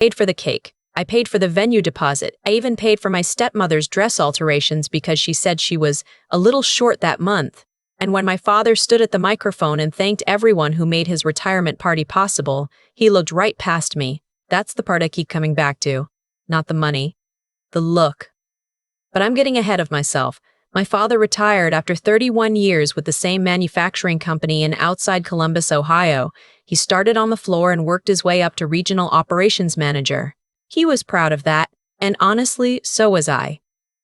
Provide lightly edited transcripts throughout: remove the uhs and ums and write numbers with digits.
Paid for the cake. I paid for the venue deposit. I even paid for my stepmother's dress alterations because she said she was a little short that month. And when my father stood at the microphone and thanked everyone who made his retirement party possible, he looked right past me. That's the part I keep coming back to. Not the money. The look. But I'm getting ahead of myself. My father retired after 31 years with the same manufacturing company in outside Columbus, Ohio. He started on the floor and worked his way up to regional operations manager. He was proud of that, and honestly, so was I.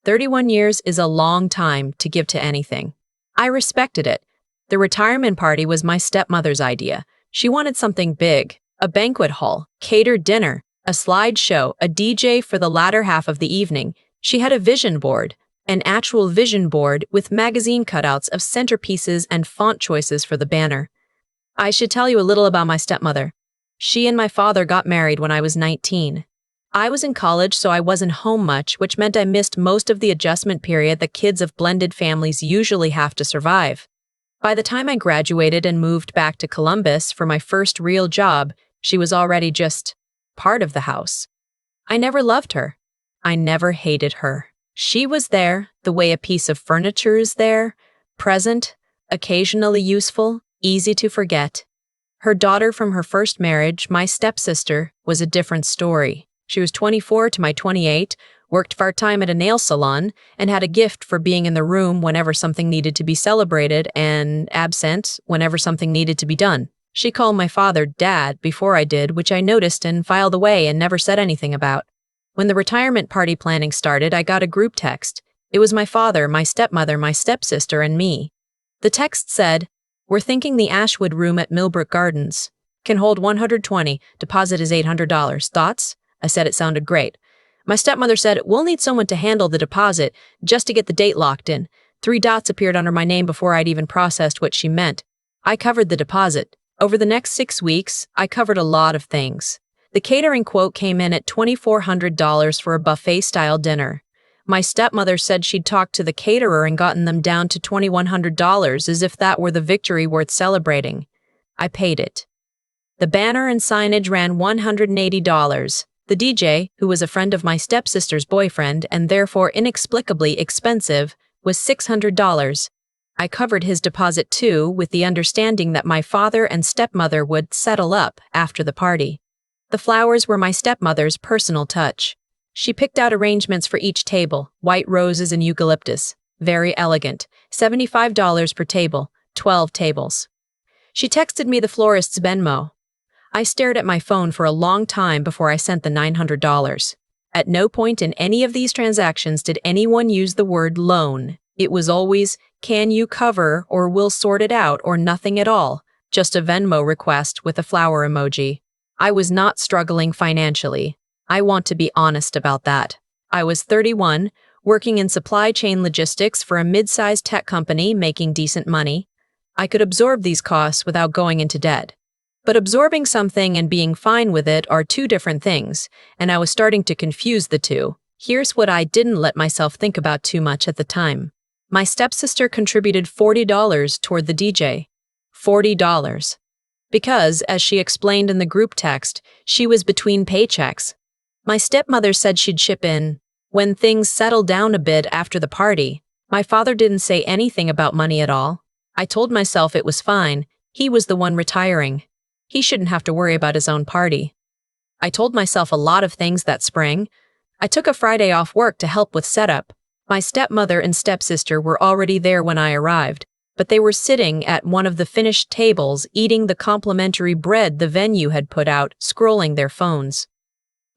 31 years is a long time to give to anything. I respected it. The retirement party was my stepmother's idea. She wanted something big, a banquet hall, catered dinner, a slideshow, a DJ for the latter half of the evening. She had a vision board, an actual vision board with magazine cutouts of centerpieces and font choices for the banner. I should tell you a little about my stepmother. She and my father got married when I was 19. I was in college, so I wasn't home much, which meant I missed most of the adjustment period that kids of blended families usually have to survive. By the time I graduated and moved back to Columbus for my first real job, she was already just part of the house. I never loved her. I never hated her. She was there, the way a piece of furniture is there, present, occasionally useful, easy to forget. Her daughter from her first marriage, my stepsister, was a different story. She was 24 to my 28, worked part-time at a nail salon, and had a gift for being in the room whenever something needed to be celebrated and absent whenever something needed to be done. She called my father Dad before I did, which I noticed and filed away and never said anything about. When the retirement party planning started, I got a group text. It was my father, my stepmother, my stepsister, and me. The text said, "We're thinking the Ashwood room at Millbrook Gardens. Can hold 120, deposit is $800. Thoughts?" I said it sounded great. My stepmother said, "We'll need someone to handle the deposit, just to get the date locked in." 3 dots appeared under my name before I'd even processed what she meant. I covered the deposit. Over the next 6 weeks, I covered a lot of things. The catering quote came in at $2,400 for a buffet-style dinner. My stepmother said she'd talked to the caterer and gotten them down to $2,100 as if that were the victory worth celebrating. I paid it. The banner and signage ran $180. The DJ, who was a friend of my stepsister's boyfriend and therefore inexplicably expensive, was $600. I covered his deposit too, with the understanding that my father and stepmother would settle up after the party. The flowers were my stepmother's personal touch. She picked out arrangements for each table, white roses and eucalyptus. Very elegant. $75 per table, 12 tables. She texted me the florist's Venmo. I stared at my phone for a long time before I sent the $900. At no point in any of these transactions did anyone use the word loan. It was always, "Can you cover," or "We'll sort it out," or nothing at all. Just a Venmo request with a flower emoji. I was not struggling financially. I want to be honest about that. I was 31, working in supply chain logistics for a mid-sized tech company making decent money. I could absorb these costs without going into debt. But absorbing something and being fine with it are two different things, and I was starting to confuse the two. Here's what I didn't let myself think about too much at the time. My stepsister contributed $40 toward the DJ. $40. Because, as she explained in the group text, she was between paychecks. My stepmother said she'd chip in when things settled down a bit after the party. My father didn't say anything about money at all. I told myself it was fine. He was the one retiring. He shouldn't have to worry about his own party. I told myself a lot of things that spring. I took a Friday off work to help with setup. My stepmother and stepsister were already there when I arrived, but they were sitting at one of the finished tables eating the complimentary bread the venue had put out, scrolling their phones.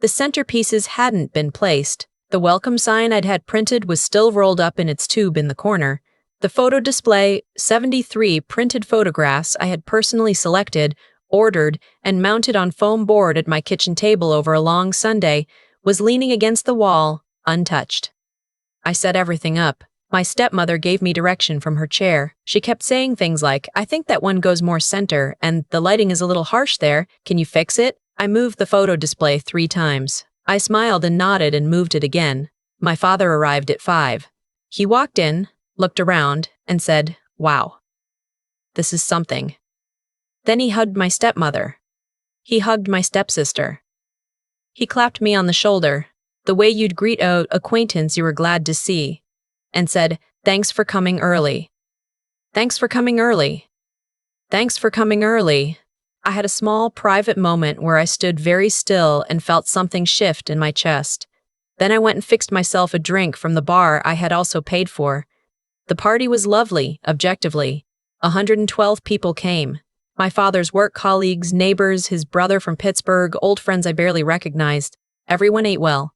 The centerpieces hadn't been placed. The welcome sign I'd had printed was still rolled up in its tube in the corner. The photo display, 73 printed photographs I had personally selected, ordered, and mounted on foam board at my kitchen table over a long Sunday, was leaning against the wall, untouched. I set everything up. My stepmother gave me direction from her chair. She kept saying things like, "I think that one goes more center, and the lighting is a little harsh there. Can you fix it?" I moved the photo display 3 times. I smiled and nodded and moved it again. My father arrived at 5. He walked in, looked around, and said, "Wow. This is something." Then he hugged my stepmother. He hugged my stepsister. He clapped me on the shoulder, the way you'd greet a acquaintance you were glad to see, and said, "Thanks for coming early. Thanks for coming early. Thanks for coming early." I had a small, private moment where I stood very still and felt something shift in my chest. Then I went and fixed myself a drink from the bar I had also paid for. The party was lovely, objectively. 112 people came. My father's work colleagues, neighbors, his brother from Pittsburgh, old friends I barely recognized. Everyone ate well.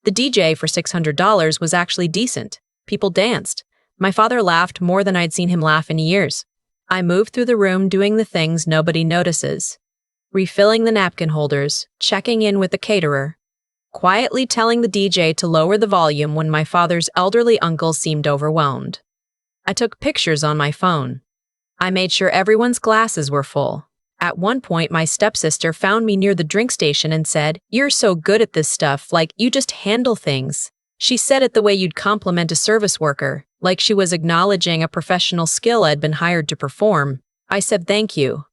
The DJ for $600 was actually decent. People danced. My father laughed more than I'd seen him laugh in years. I moved through the room doing the things nobody notices. Refilling the napkin holders, checking in with the caterer, quietly telling the DJ to lower the volume when my father's elderly uncle seemed overwhelmed. I took pictures on my phone. I made sure everyone's glasses were full. At one point, my stepsister found me near the drink station and said, "You're so good at this stuff, like you just handle things." She said it the way you'd compliment a service worker, like she was acknowledging a professional skill I'd been hired to perform. I said thank you.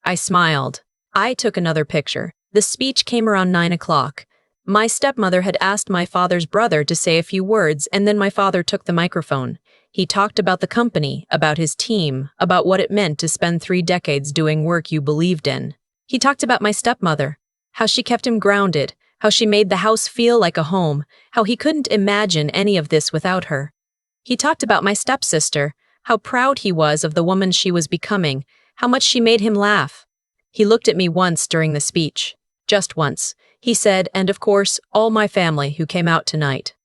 I smiled. I took another picture. The speech came around 9 o'clock. My stepmother had asked my father's brother to say a few words, and then my father took the microphone. He talked about the company, about his team, about what it meant to spend 3 decades doing work you believed in. He talked about my stepmother, how she kept him grounded, how she made the house feel like a home, how he couldn't imagine any of this without her. He talked about my stepsister, how proud he was of the woman she was becoming, how much she made him laugh. He looked at me once during the speech. Just once. He said, "And of course, all my family who came out tonight."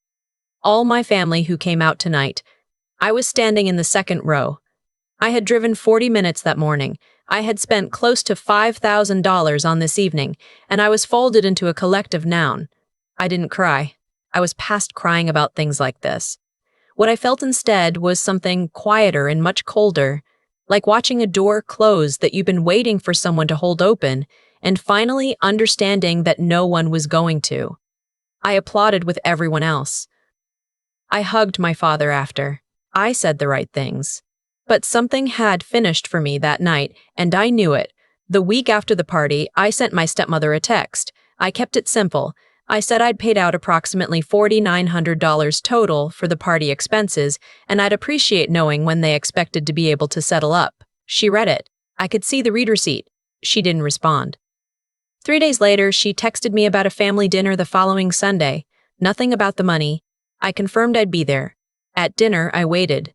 All my family who came out tonight. I was standing in the second row. I had driven 40 minutes that morning. I had spent close to $5,000 on this evening, and I was folded into a collective noun. I didn't cry. I was past crying about things like this. What I felt instead was something quieter and much colder, like watching a door close that you've been waiting for someone to hold open, and finally understanding that no one was going to. I applauded with everyone else. I hugged my father after. I said the right things. But something had finished for me that night, and I knew it. The week after the party, I sent my stepmother a text. I kept it simple. I said I'd paid out approximately $4,900 total for the party expenses, and I'd appreciate knowing when they expected to be able to settle up. She read it. I could see the read receipt. She didn't respond. 3 days later, she texted me about a family dinner the following Sunday. Nothing about the money. I confirmed I'd be there. At dinner, I waited.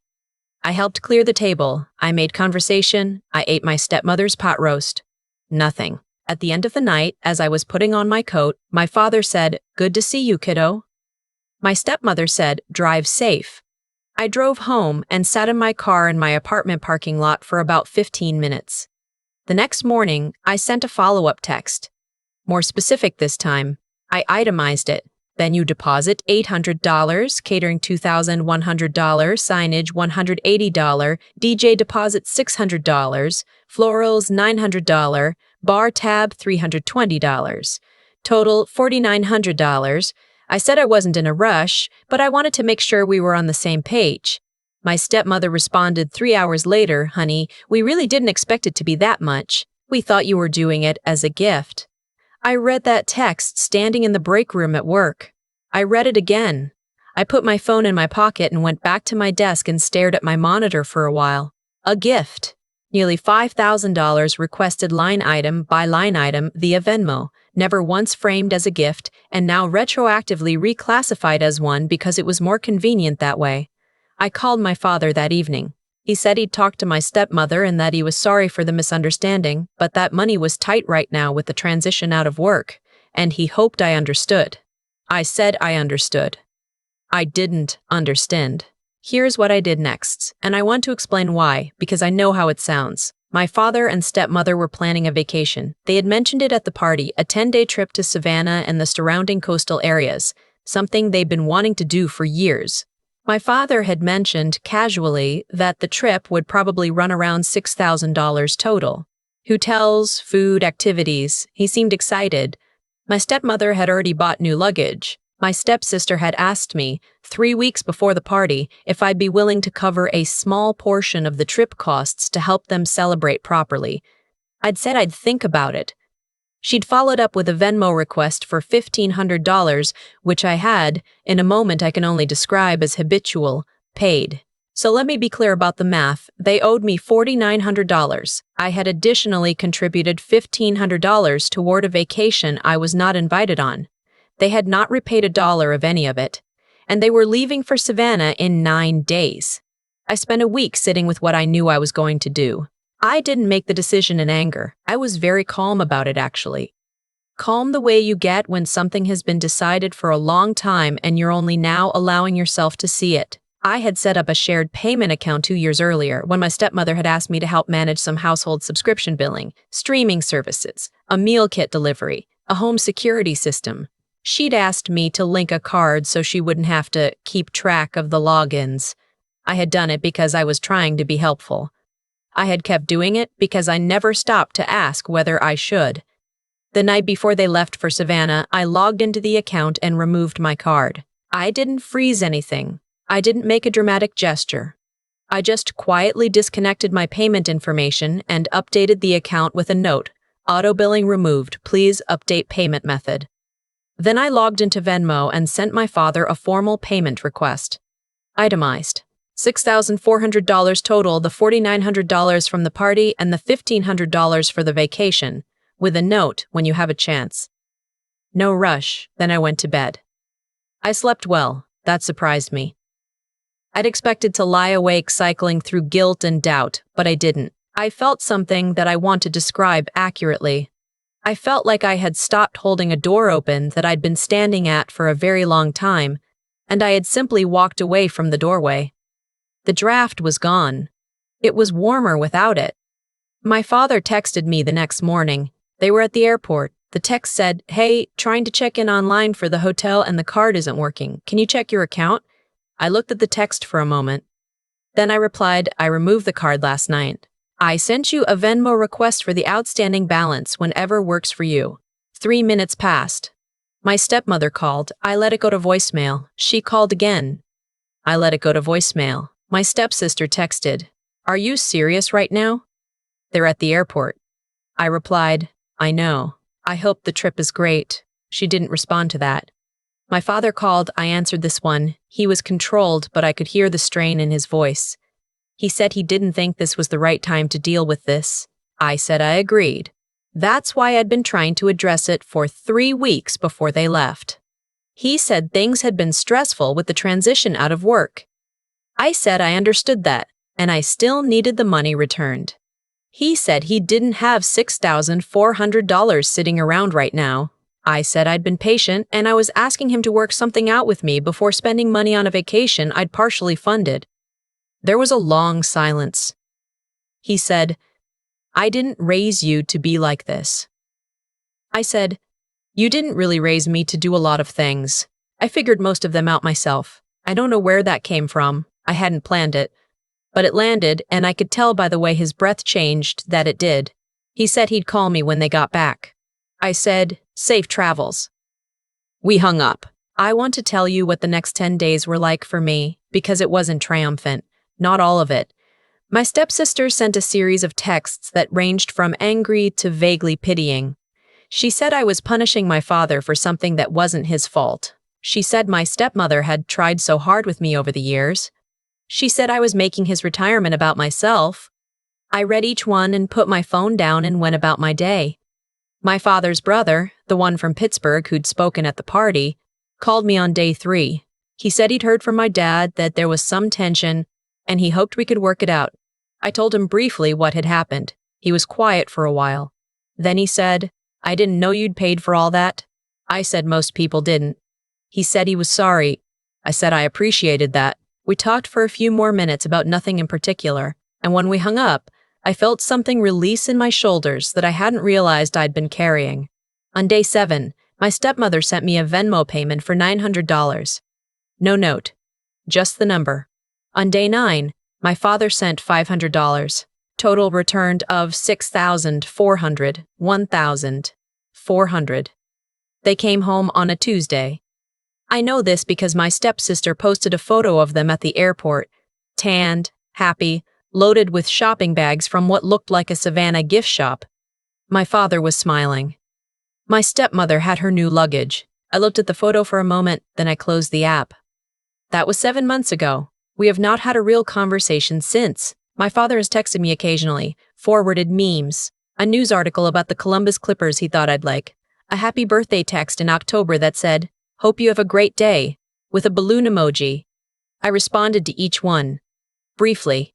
I helped clear the table. I made conversation. I ate my stepmother's pot roast. Nothing. At the end of the night, as I was putting on my coat, my father said, "Good to see you, kiddo." My stepmother said, "Drive safe." I drove home and sat in my car in my apartment parking lot for about 15 minutes. The next morning, I sent a follow-up text. More specific this time. I itemized it. Venue deposit $800, catering $2,100, signage $180, DJ deposit $600, florals $900, bar tab $320, total $4,900. I said I wasn't in a rush, but I wanted to make sure we were on the same page. My stepmother responded 3 hours later, "Honey, we really didn't expect it to be that much. We thought you were doing it as a gift." I read that text standing in the break room at work. I read it again. I put my phone in my pocket and went back to my desk and stared at my monitor for a while. A gift. Nearly $5,000 requested line item by line item via Venmo, never once framed as a gift, and now retroactively reclassified as one because it was more convenient that way. I called my father that evening. He said he'd talked to my stepmother and that he was sorry for the misunderstanding, but that money was tight right now with the transition out of work, and he hoped I understood. I said I understood. I didn't understand. Here's what I did next, and I want to explain why, because I know how it sounds. My father and stepmother were planning a vacation. They had mentioned it at the party, a 10-day trip to Savannah and the surrounding coastal areas, something they'd been wanting to do for years. My father had mentioned casually that the trip would probably run around $6,000 total. Hotels, food, activities. He seemed excited. My stepmother had already bought new luggage. My stepsister had asked me, 3 weeks before the party, if I'd be willing to cover a small portion of the trip costs to help them celebrate properly. I'd said I'd think about it. She'd followed up with a Venmo request for $1,500, which I had, in a moment I can only describe as habitual, paid. So let me be clear about the math. They owed me $4,900. I had additionally contributed $1,500 toward a vacation I was not invited on. They had not repaid $1 of any of it, and they were leaving for Savannah in 9 days. I spent a week sitting with what I knew I was going to do. I didn't make the decision in anger. I was very calm about it, actually. Calm the way you get when something has been decided for a long time and you're only now allowing yourself to see it. I had set up a shared payment account 2 years earlier when my stepmother had asked me to help manage some household subscription billing, streaming services, a meal kit delivery, a home security system. She'd asked me to link a card so she wouldn't have to keep track of the logins. I had done it because I was trying to be helpful. I had kept doing it because I never stopped to ask whether I should. The night before they left for Savannah, I logged into the account and removed my card. I didn't freeze anything. I didn't make a dramatic gesture. I just quietly disconnected my payment information and updated the account with a note, "Auto billing removed, please update payment method." Then I logged into Venmo and sent my father a formal payment request. Itemized. $6,400 total, the $4,900 from the party and the $1,500 for the vacation, with a note, "When you have a chance." No rush, then I went to bed. I slept well. That surprised me. I'd expected to lie awake cycling through guilt and doubt, but I didn't. I felt something that I want to describe accurately. I felt like I had stopped holding a door open that I'd been standing at for a very long time, and I had simply walked away from the doorway. The draft was gone. It was warmer without it. My father texted me the next morning. They were at the airport. The text said, "Hey, trying to check in online for the hotel and the card isn't working. Can you check your account?" I looked at the text for a moment. Then I replied, "I removed the card last night. I sent you a Venmo request for the outstanding balance whenever works for you." 3 minutes passed. My stepmother called. I let it go to voicemail. She called again. I let it go to voicemail. My stepsister texted, "Are you serious right now?" "They're at the airport." I replied, "I know. I hope the trip is great." She didn't respond to that. My father called. I answered this one. He was controlled, but I could hear the strain in his voice. He said he didn't think this was the right time to deal with this. I said I agreed. That's why I'd been trying to address it for 3 weeks before they left. He said things had been stressful with the transition out of work. I said I understood that, and I still needed the money returned. He said he didn't have $6,400 sitting around right now. I said I'd been patient, and I was asking him to work something out with me before spending money on a vacation I'd partially funded. There was a long silence. He said, "I didn't raise you to be like this." I said, "You didn't really raise me to do a lot of things. I figured most of them out myself. I don't know where that came from. I hadn't planned it. But it landed, and I could tell by the way his breath changed that it did. He said he'd call me when they got back. I said, "Safe travels." We hung up. I want to tell you what the next 10 days were like for me, because it wasn't triumphant. Not all of it. My stepsister sent a series of texts that ranged from angry to vaguely pitying. She said I was punishing my father for something that wasn't his fault. She said my stepmother had tried so hard with me over the years. She said I was making his retirement about myself. I read each one and put my phone down and went about my day. My father's brother, the one from Pittsburgh who'd spoken at the party, called me on day 3. He said he'd heard from my dad that there was some tension, and he hoped we could work it out. I told him briefly what had happened. He was quiet for a while. Then he said, "I didn't know you'd paid for all that." I said most people didn't. He said he was sorry. I said I appreciated that. We talked for a few more minutes about nothing in particular, and when we hung up, I felt something release in my shoulders that I hadn't realized I'd been carrying. On day 7, my stepmother sent me a Venmo payment for $900. No note, just the number. On day 9, my father sent $500. Total returned of $6,400, $1,400. They came home on a Tuesday. I know this because my stepsister posted a photo of them at the airport, tanned, happy, loaded with shopping bags from what looked like a Savannah gift shop. My father was smiling. My stepmother had her new luggage. I looked at the photo for a moment, then I closed the app. That was 7 months ago. We have not had a real conversation since. My father has texted me occasionally, forwarded memes, a news article about the Columbus Clippers he thought I'd like, a happy birthday text in October that said, "Hope you have a great day," with a balloon emoji. I responded to each one. Briefly.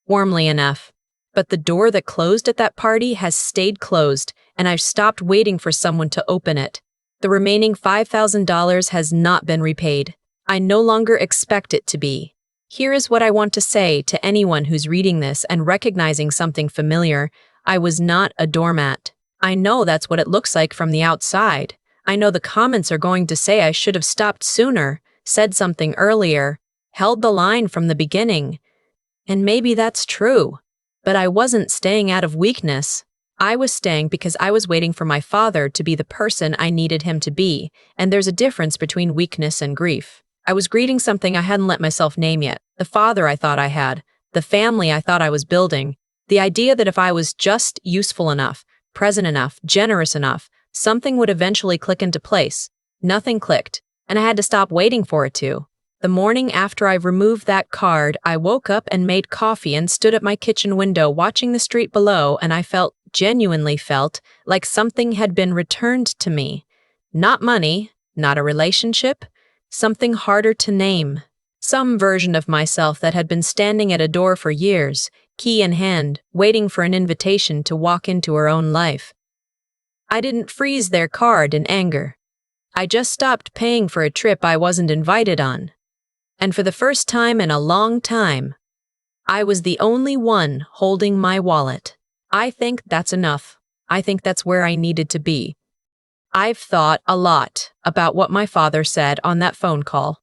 Warmly enough. But the door that closed at that party has stayed closed, and I've stopped waiting for someone to open it. The remaining $5,000 has not been repaid. I no longer expect it to be. Here is what I want to say to anyone who's reading this and recognizing something familiar. I was not a doormat. I know that's what it looks like from the outside. I know the comments are going to say I should have stopped sooner, said something earlier, held the line from the beginning. And maybe that's true. But I wasn't staying out of weakness. I was staying because I was waiting for my father to be the person I needed him to be, and there's a difference between weakness and grief. I was grieving something I hadn't let myself name yet, the father I thought I had, the family I thought I was building, the idea that if I was just useful enough, present enough, generous enough, something would eventually click into place. Nothing clicked, and I had to stop waiting for it to. The morning after I removed that card, I woke up and made coffee and stood at my kitchen window watching the street below, and I genuinely felt, like something had been returned to me. Not money, not a relationship, something harder to name. Some version of myself that had been standing at a door for years, key in hand, waiting for an invitation to walk into her own life. I didn't freeze their card in anger. I just stopped paying for a trip I wasn't invited on. And for the first time in a long time, I was the only one holding my wallet. I think that's enough. I think that's where I needed to be. I've thought a lot about what my father said on that phone call.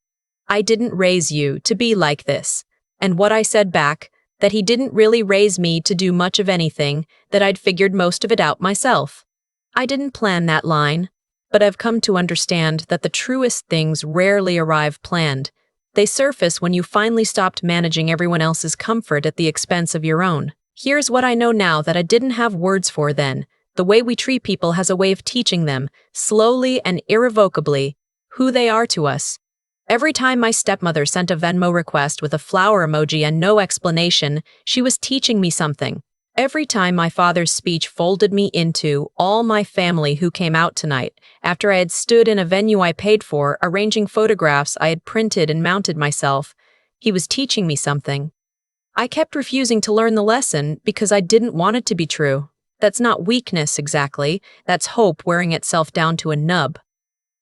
I didn't raise you to be like this. And what I said back, that he didn't really raise me to do much of anything, that I'd figured most of it out myself. I didn't plan that line, but I've come to understand that the truest things rarely arrive planned. They surface when you finally stopped managing everyone else's comfort at the expense of your own. Here's what I know now that I didn't have words for then. The way we treat people has a way of teaching them, slowly and irrevocably, who they are to us. Every time my stepmother sent a Venmo request with a flower emoji and no explanation, she was teaching me something. Every time my father's speech folded me into all my family who came out tonight, after I had stood in a venue I paid for, arranging photographs I had printed and mounted myself, he was teaching me something. I kept refusing to learn the lesson because I didn't want it to be true. That's not weakness exactly, that's hope wearing itself down to a nub.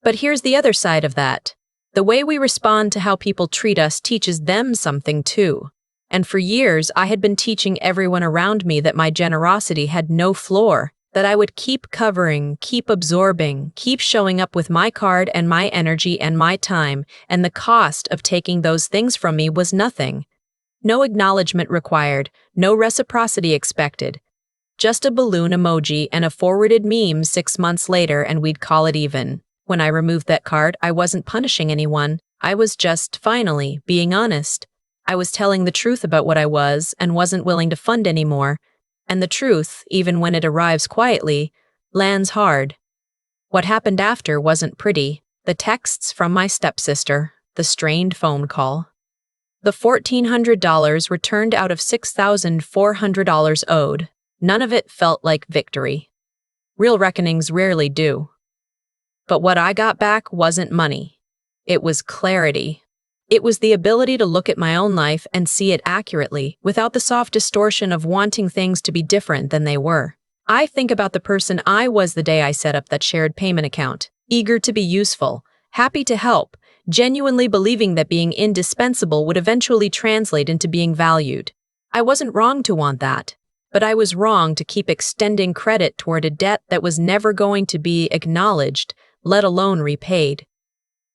But here's the other side of that. The way we respond to how people treat us teaches them something too. And for years, I had been teaching everyone around me that my generosity had no floor, that I would keep covering, keep absorbing, keep showing up with my card and my energy and my time, and the cost of taking those things from me was nothing. No acknowledgement required, no reciprocity expected. Just a balloon emoji and a forwarded meme 6 months later, and we'd call it even. When I removed that card, I wasn't punishing anyone. I was just, finally, being honest. I was telling the truth about what I was and wasn't willing to fund anymore. And the truth, even when it arrives quietly, lands hard. What happened after wasn't pretty. The texts from my stepsister, the strained phone call. The $1,400 returned out of $6,400 owed. None of it felt like victory. Real reckonings rarely do. But what I got back wasn't money. It was clarity. It was the ability to look at my own life and see it accurately, without the soft distortion of wanting things to be different than they were. I think about the person I was the day I set up that shared payment account, eager to be useful, happy to help, genuinely believing that being indispensable would eventually translate into being valued. I wasn't wrong to want that. But I was wrong to keep extending credit toward a debt that was never going to be acknowledged, let alone repaid.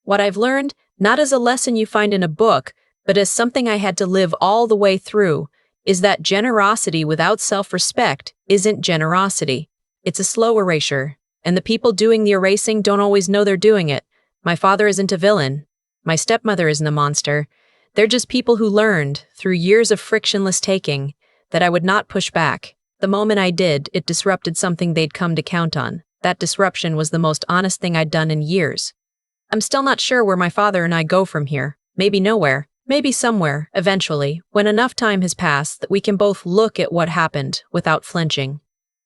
What I've learned, not as a lesson you find in a book, but as something I had to live all the way through, is that generosity without self-respect isn't generosity. It's a slow erasure, and the people doing the erasing don't always know they're doing it. My father isn't a villain. My stepmother isn't a monster. They're just people who learned, through years of frictionless taking, that I would not push back. The moment I did, it disrupted something they'd come to count on. That disruption was the most honest thing I'd done in years. I'm still not sure where my father and I go from here. Maybe nowhere. Maybe somewhere, eventually, when enough time has passed that we can both look at what happened without flinching.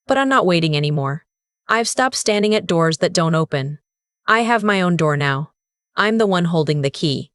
But I'm not waiting anymore. I've stopped standing at doors that don't open. I have my own door now. I'm the one holding the key.